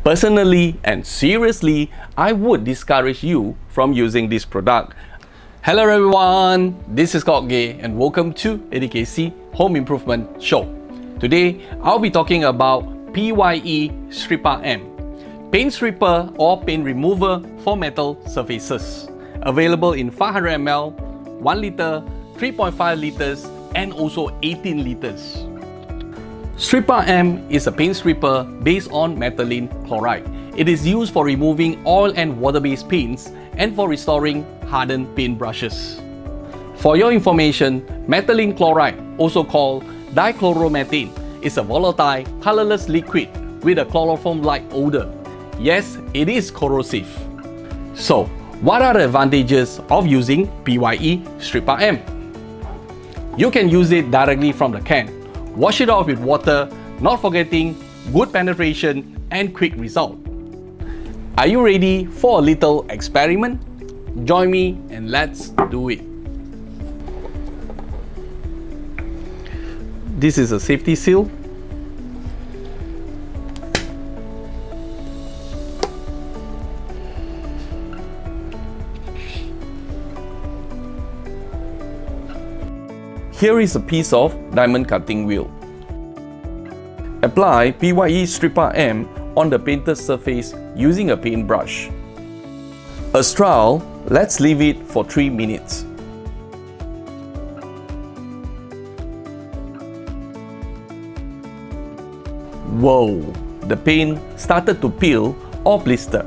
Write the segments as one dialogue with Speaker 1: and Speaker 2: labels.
Speaker 1: Personally and seriously, I would discourage you from using this product. Hello everyone, this is Gay and welcome to ATKC Home Improvement Show. Today, I'll be talking about PYE Strippa M, paint stripper or paint remover for metal surfaces. Available in 500 ml, 1 litre, 3.5 litres and also 18 litres. Strippa M is a paint stripper based on methylene chloride. It is used for removing oil and water-based paints and for restoring hardened paint brushes. For your information, methylene chloride, also called dichloromethane, is a volatile, colorless liquid with a chloroform-like odor. Yes, it is corrosive. So, what are the advantages of using PYE Strippa M? You can use it directly from the can. Wash it off with water, not forgetting good penetration and quick result. Are you ready for a little experiment? Join me and let's do it. This is a safety seal. Here is a piece of diamond cutting wheel. Apply PYE Strippa M on the painted surface using a paintbrush. As trial, let's leave it for 3 minutes. Whoa! The paint started to peel or blister.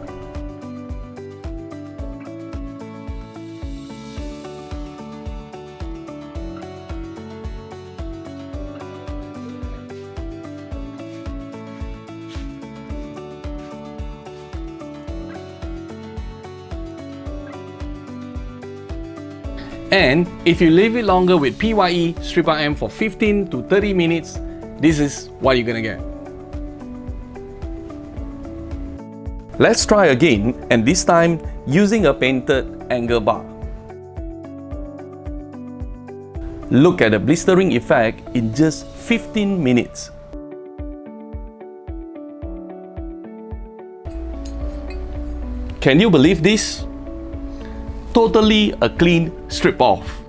Speaker 1: And if you leave it longer with PYE Strippa M for 15 to 30 minutes, this is what you're gonna get. Let's try again, and this time using a painted angle bar. Look at the blistering effect in just 15 minutes. Can you believe this? Totally a clean strip off.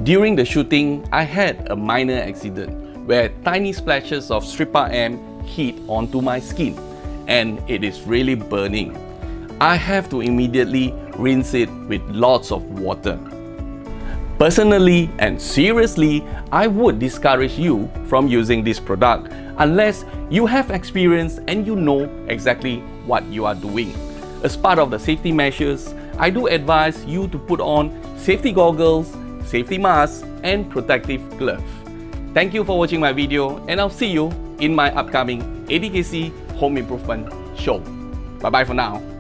Speaker 1: During the shooting, I had a minor accident where tiny splashes of Strippa M hit onto my skin and it is really burning. I have to immediately rinse it with lots of water. Personally and seriously, I would discourage you from using this product unless you have experience and you know exactly what you are doing. As part of the safety measures, I do advise you to put on safety goggles, safety masks, and protective gloves. Thank you for watching my video, and I'll see you in my upcoming ATKC Home Improvement Show. Bye bye for now.